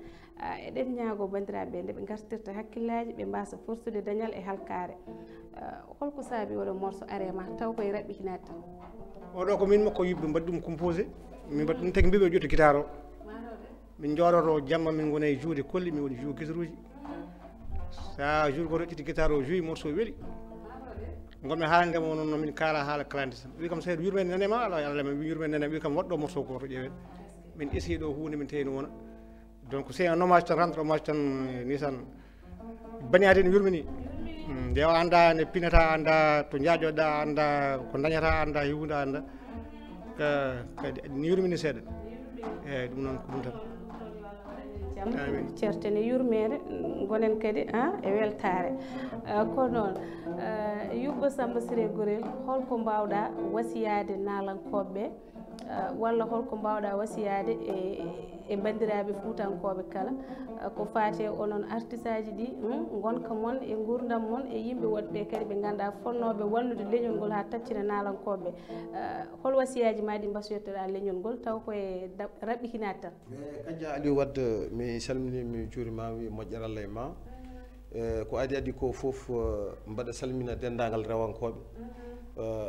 eɗen ñaago bandiraɓe ɓe ndeɓe gartirta hakkillaji ɓe mbasa fortude dañal e halkare holko saabi oɗo morso arema taw koye raɓɓikinade tan oɗo ko min makko yimɓe mbaɗi ɗum composé min mbaɗi ɗum tagi mbiɓe ƴettu guitare o min jooɗoto jamma min gona e juuɗe kolli min woni jou guitaruji sa jour goto ƴetti guitare o joyi morceau weeli gonmi haaldemo noon nomin kaala haala clandestin wi kam seeɗa yurmede nanema ala allah mi wi yurmede nanema wi kam waɗɗo morceau goto ƴeewen min essayi ɗo hunde min tawino wona donc c'est un hommage tan rendre hommage tan nisan bañade ne yurmini nde o anda ne pinata anda to jaajoɗa anda ko dañata anda hiwde anda kadi ne yurmini seeɗa eyyi ɗum noon ko ɗum tan ceertene yurmede gonen kadi e weltare ko noon Yubba Samba Siré Gorel holko mbawɗa wasiyade nalankoɓeɓe walla holko mbawɗa wasiyade e bandiraɓe fuutankoɓe kala ko faate onon artiste aji ɗi gonka moon e gurdam moon e yimɓe wonɓe kadi ɓe ganduɗa fonnoɓe wallude leñol ngol ha taccina nalankoɓe hol wasiyaji ma ɗi mbasoyottoɗa leñol ngol taw koye raɓɓikinade tan Kadia Aliou Wade mi salmini mi juurima wi moƴƴere Allah e ma ko adi ko foof mbaɗa salmina dendagal rewankoɓe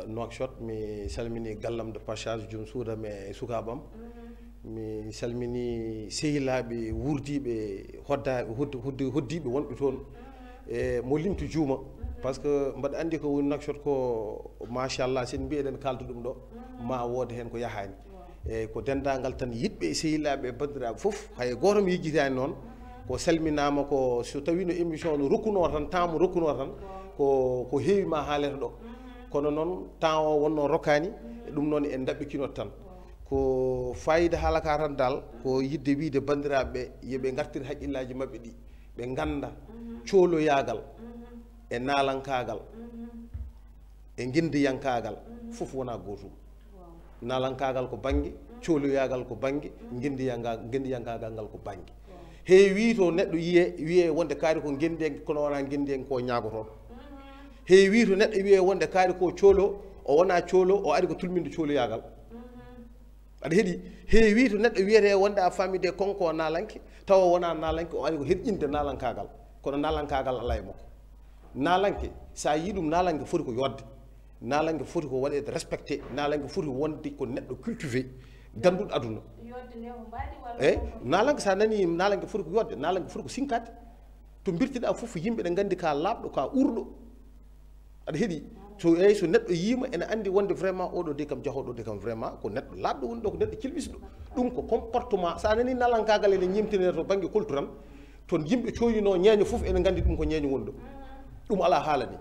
Nouakchott mi salmini gallam de passage jom suudam e sukabam mi salmini sehilaɓe wurdiɓe hoddiɓe wonɓe toon e mo limtu juuma par ce que mbaɗa andi ko woni Nouakchott ko machallah sen mbiyeɗen kaldu ɗum ɗo ma wooda hen ko yahani eyyi ko dendagal tan yiɗɓe sehilaɓe e bandiraɓe foof hay goto mi yejjitani noon ko salminama ko so tawi no émission no rokkuno tan temps mo rokkuno tan ko heewi ma haalete ɗo kono noon temps o wonno rokkani e ɗum noon en daɓɓikinot tan ko fayida haalaka tan dal ko yidde wiide bandiraɓe yoɓe gartir haqqillaji mabɓe ɗi ɓe ganda cooloyagal e nalankagal e guindiyankagal fof wona gotum nalankagal ko banggue cooloyagal ko banggue guindiyankagal ngal ko banggue heewi to neɗɗo wiye wonde kaari ko guindi kono wona guindi ko ñagotoɗo heewi to neɗɗo wiye wonde kaari ko coolo o wona coolo o ari ko tulminde cooloyagal aɗa heeɗi heewi to neɗɗo wiyete wonde a famide konko nalanke tawa wona nalanke o ari ko herƴinde nalankagal kono nalankagal ala e makko nalanke sa yi ɗum nalanke foti ko yodde nalanke foti ko waɗede respecté nalanke foti wonde ko neɗɗo cultivé ganduɗo aduna eyyi nalanke sa nani nalanke foti ko yodde nalanke foti ko sinkade to birtiɗa foof yimɓe ɗe gandi ka laaɓɗo ka urɗo aɗa heeɗi so eyi so neɗɗo yima ene andi wonde vraiment oɗo de kam jahoɗo de kam vraiment ko neɗɗo laaɓɗo woni ɗo ko neɗɗo cilɓisɗo ɗum ko comportement sa nani nalankagal ene ñimtinere to banggue kulturan toon yimɓe coyino ñeeño foof ene gandi ɗum ko ñeeño woni ɗo ɗum ala haalani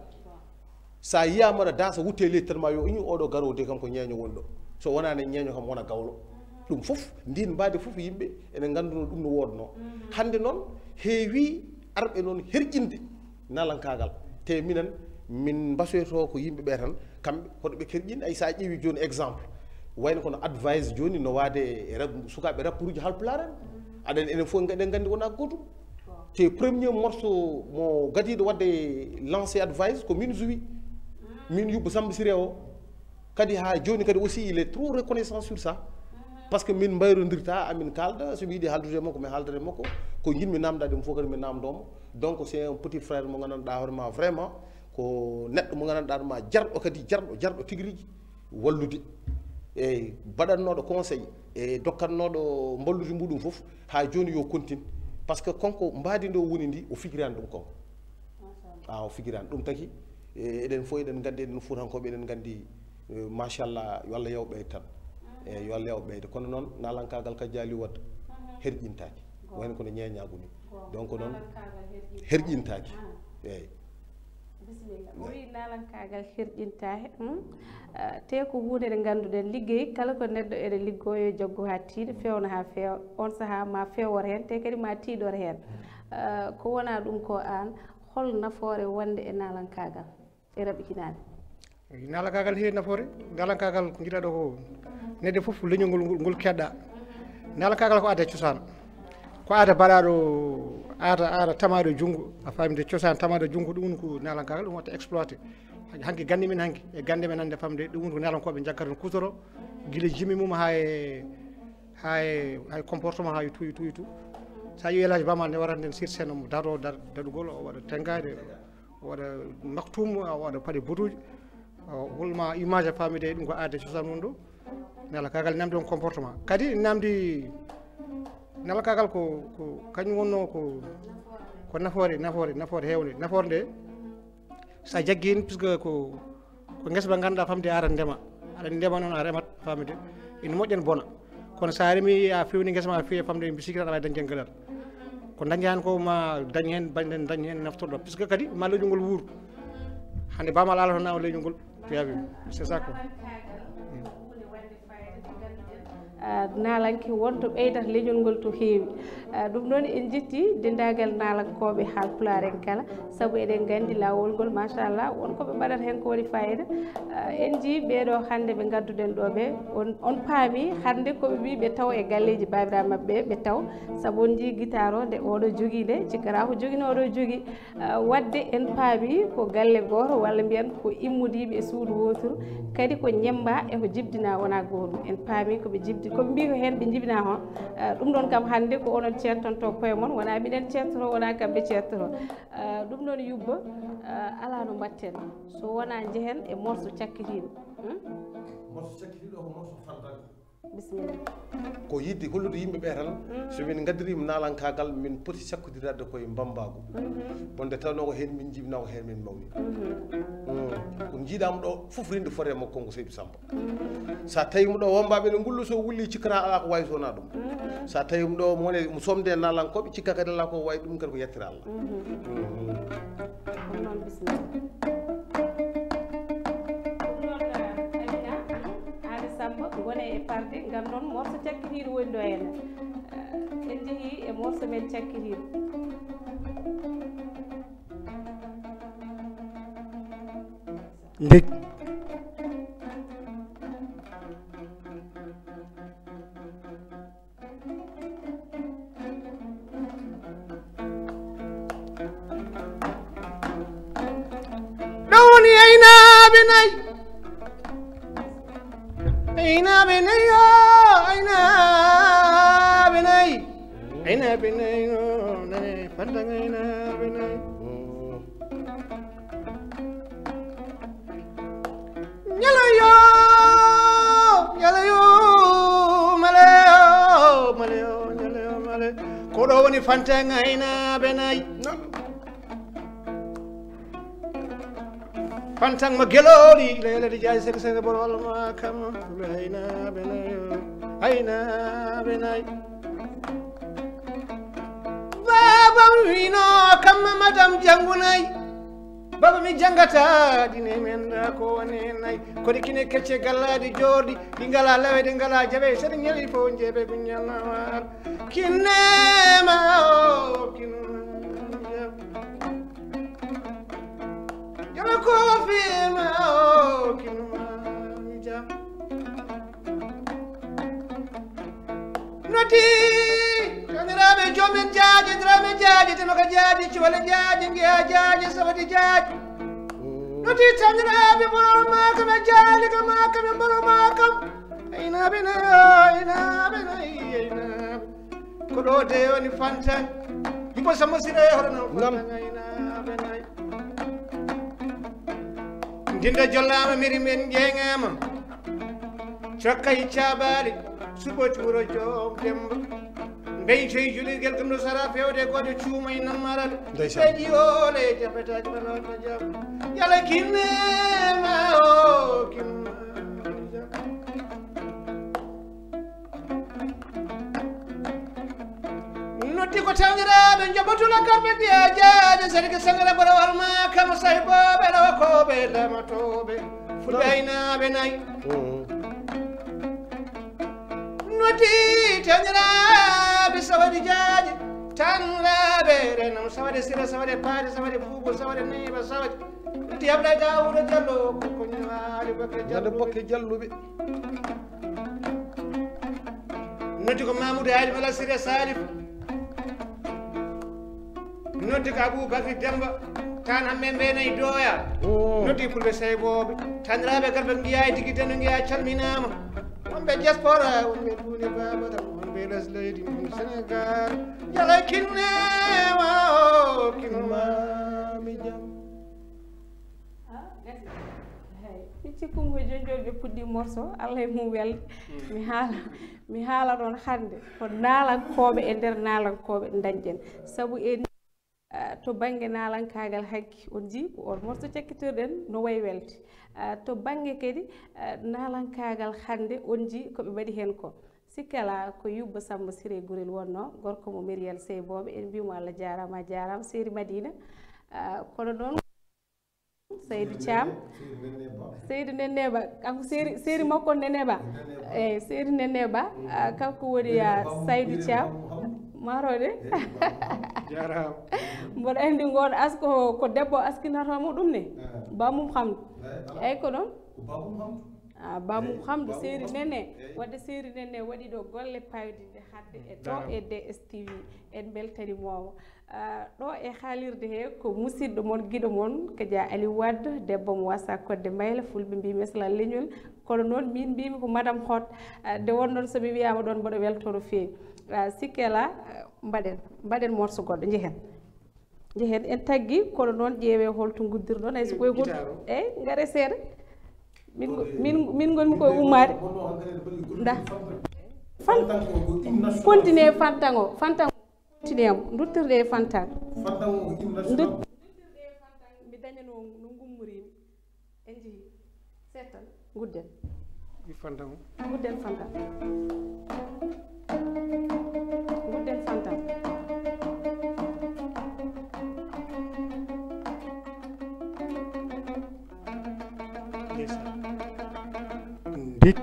sa yiyamaɗa dansa wutte leydi tan ma yo iñi oɗo garowo de kam ko ñeeño woni ɗo so wonani ñeeño kam wona gawlo ɗum foof ndin mbade foof yimɓe ene ganduno ɗum no wodno hande noon heewi arɓe noon herƴinde nalankagal te minen min mbasoyto ko yimɓe ɓe tan kamɓe hoto ɓe kerƴin ay sa ƴeewi joni exemple wayno kono advice joni no waade sukaɓe rappuruji halpulaar en aɗen enen fof eɗen gandi wona gotum te premier morceau mo gadiɗo wadde lancé advice ko min joui min yubba Samba Siré o kadi ha joni kadi aussi il est trop reconnaissant sur ça par ce que min mbayrodirta amin kalda so wiide haldude makko mi haaldere makko ko jinmi namdade mo fof kadi mi namdomo donc c'est un petit frère mo gandanɗa hoorema vraiment ko neɗɗo mo gandanɗa ɗuma jarɗo kadi jarɗo tigui rigui wallude e baɗannoɗo conseil e dokkannoɗo mballude muɗum foof ha joni yo continue par ce que konko mbadi ndo woni ndi o figirani ɗum konko o figirani ɗum taki eɗen fof eɗen gandi eɗen fuutankoɓe eɗen gandi machallah yo Allah yaw ɓeyde tan e yo Allah yaw ɓeyde kono noon nalankagal ka jaali wadde herƴintaki wayno kono ñeñagu ni donc noon herƴintaki eyyi bisimilla o wi nalankagal herƴintaki te ko hunde nde ganduɗen ligguey kala ko neɗɗo ene liggoyo jaggu ha tiiɗa fewna ha feewa on saaha ma fewor hen te kadi ma tiiɗor hen ko wona ɗum ko an hol nafoore wonde e nalankagal e raɓɓikinade nalankagal heewi nafoore nalankagal ko jiiɗa ɗo ko neɗɗo foof leñol ngol keɗɗa nalankagal ko aada cosaan ko aada mbaɗaɗo aada tamaɗo junngo a famide cosaan tamaɗo junngo ɗum woni ko nalankagal ɗum watta exploité hanki gande men hanki e gande men hannde famde ɗum woni ko nalankoɓe jaggata kutoro guila jimi mum hay comportement ha tuyi tout sa yi élage bama nde warat nden sirseno mo daro daɗugol o waɗa tengade o waɗa maktum o waɗa paɗe botuji o holma image a famide ɗum ko aada cosaan woni ɗo nalankagal namdi on comportement kadi namdi nalankagal ko kañum wonno ko nafoore hewde nafoore nde sa jaggi hen puisque ko guesa ba ganduɗa famde ara ndema aɗa ndema noon a remat famide ene moƴƴen bona kono sa reemi a fewni guesa ma a fewi famde mbi sikki tan aɗa dañi hen galal ko dañi hen ko ma dañi hen bañɗen dañi hen naftorɗo puisque kadi ma leñol ngol wuuro hande bamal ala to nawa leñol ngol yawi c'est ça quoi nalanki wonto ɓeydata leñol ngol to heewi ɗum noon en jetti dendagal nalankoɓe haalpulaar en kala saabu eɗen gandi lawol ngol machallah wonkoɓe mbaɗata hen ko waɗi fayida en jii ɓeɗo hande ɓe gadduɗen ɗo ɓe on paami hande koɓe mbi ɓe taw e galleji babiraɓe mabɓe ɓe taw saabu on jii guitare o nde oɗo jogui nde cikkata ko joguinoɗo jogui wadde en paami ko galle goto walla mbiyan ko immudiɓe e suudu woturu kadi ko ñemba eko jibdina wona gotum en paami koɓe jibdi koɓe mbi ko hen ɓe jibina hon ɗum ɗon kam hande ko onon cettonto koye moon wona mbiɗen cettoto wona kamɓe cettoto ɗum ɗon yubba ala no mbatten so wona jehen e morso cakkitiɗo morso cakkitiɗo ko morso fantani bisimilla ko yidde hollude yimɓe ɓe tan so min gaddirima nalankagal min poti sakkodirade koye mbambagu wonde tawno ko hen min jibina ko hen min mawni ko jiiɗama ɗo foof rinde fore makko konko Seydou Samba sa tawimo ɗo wombaɓe ne gullo so wulli cikkata ala ko waysona ɗum sa tawimo ɗo mone mo somde nalankoɓe cikka kadi ala ko way ɗum kadi ko yettira Allah noon bisimilla arde ngam noon morso cakkitiiɗo woni ɗo henna en jeehi e morso men cakkitiiɗo ndek ɗowni aynaaɓe nayi aynaaɓe nayi o aynaaɓe nayi aynaaɓe nayi o nane fantan aynaaɓe nayi ñalayo ñalayo maleyo maleyo ñalayo male ko ɗo woni fantan aynaaɓe nayi fantan mo geloɗi leylede jaaji seke seke bor wallama kam aynaɓe nayo aynaɓe nayi babam wino kamma madam janggu nayi baba mi jangata dine men da ko woni nayi koɗi kine kecce galladi jorɗi ɗi ngala lawe ɗi ngala jaɓe seɗe ñali fo jeeɓe ko ñalnawar kinnema o kinna jama ko fima o kinuma jam noti kaniraɓe jomen jaaje drame jaaje temaka jaaje cuwala jaaje ngiya jaaje sawadi jaaje noti taniraɓe ɓorol makam e jaali ka makam e ɓoro makam aynaɓe nayi aynaɓe nayi aynaɓe ko ɗo de woni fantan yibo sammo sire hoɗono fantan aynaɓe nayi dinda jollama miri men jeeŋama cokkayi caɓaali suɓoti wuro joom demba mbeytoyi julirguel kam ɗo sara fewde goɗo cuuma e nammarade ɓeƴi ole jabetaji ɓanoɗo jam yala kinnema o kinma noddi ko tawñiraɓe joɓotula kamɓe mbiya jaaje sadike sangara ɓorawal ma kama sayboɓe ɗawakoɓe lamatoɓe fulɓe aynaɓe nayi noddi tawñiraɓe sawadi jaaje tanraɓe renam sawade sira sawade paade sawade buubo sawade neyba sawade noddi haɓɗa dawuɗo diallo koko ñaali bokke jalluɓe noddi ko mamoudou haali mala sira salif noddi ko aboubacry demba tan hamme mbenayi doya noddi fulɓe sayboɓe taniraɓe garɓe giya e tigui deno giya calminama wonɓe diaspora wonɓe duuni babata wonɓe les leydi min sénégal yala kinnema o kinnumami jam mi cikkum ko jonjoni ɓe puɗɗi morceau allah e mum welde mi haala ɗon hande ko naalankoɓe e nder naalankoɓe dañƴen saabu en to banggue nalankagal hakki on jii ko on morceau cakkitirɗen no wayi welde to banggue kadi nalankagal hande on jii koɓe mbaɗi hen ko sikkala ko Yubba Samba Siré Gurel wonno gorko mo Mériel Seyboɓe en mbimo Allah jarama a jarama séri Madina kono noon Seydou Thiam Seydou Nene Ba kanko séri makko Nene Ba eyyi séri Nene Ba kanko woni Seydou Thiam marode jarama mboɗo andi ngoon asko ko debbo askinatamo ɗum ne Bamum Hamdou eyyi ko noon Bamum Hamdou séri Nene wadde séri Nene waɗi ɗo golle pawdide hadde e ɗo e DSTV en beltanimomo ɗo e haalirde he ko musidɗo moon guiɗo moon ko dia Aliou Wade debbo mo wasa kodde mayla fulɓe mbi meslal leñol kono noon min mbimi ko madame Hott nde wonnoon somi wiyama ɗon mboɗo weltoro feewi sikkela mbaɗen morceau goɗɗo jehen en taggi kono noon ƴeewe holto guddirɗon hayso koye goɗɗo eyyi gaare seeɗa min gonmi koye ummade nda continue fantan o continue mo duttirɗe e fantan mi dañano no gummorimi en jeehi settan gudden fantan gudden fantan gudden fantan dit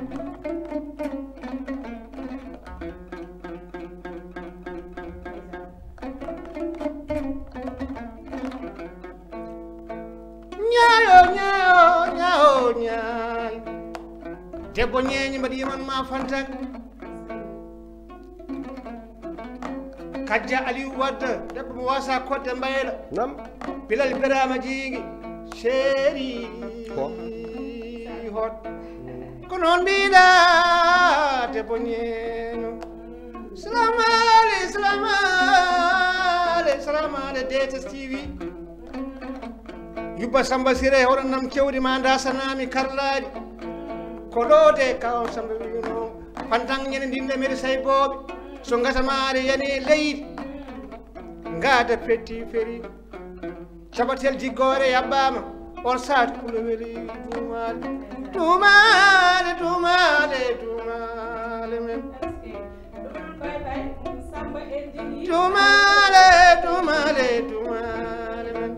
debbo ñeeñi mbaɗi yimanma fantan kajja aliou wadda debbo mo wasa kodde mbayla nam bilal birama jiigui séri hot ko noon mbiɗa debbo ñeeño salamale salamale salamale DTS TV yubba samba siré oɗon nam kewɗi ma dasanami karlaɗi ko ɗode kawon samba wino fantan ñande ndinde mbiɗa sayboɓe so gasa maɗe yani leydi ngada petti feri caɓatel jiggore yaɓɓama on sati kulo weeli dumale dumale dumale dumale men dumale dumale dumale men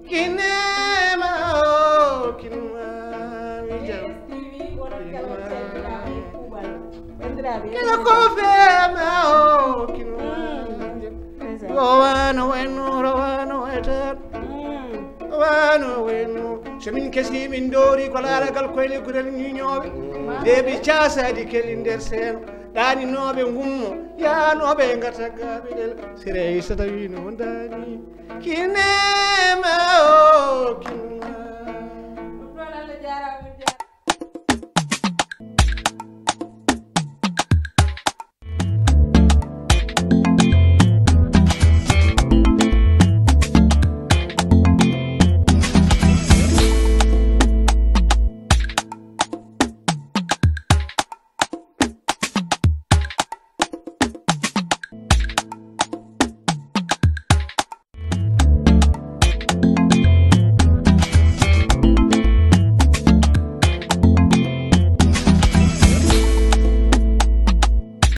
kinema o kinmami jam kila ko fema o kinmami jam rawano wayno rawano waytan rawano wayno somin kesi min doori ko laalagal koyle gurel ñuñoɓe leeɓi casadi kelli nder seeno ɗaninoɓe gummo yanoɓe gata gaɓeɗel sirey so tawi no dani kinema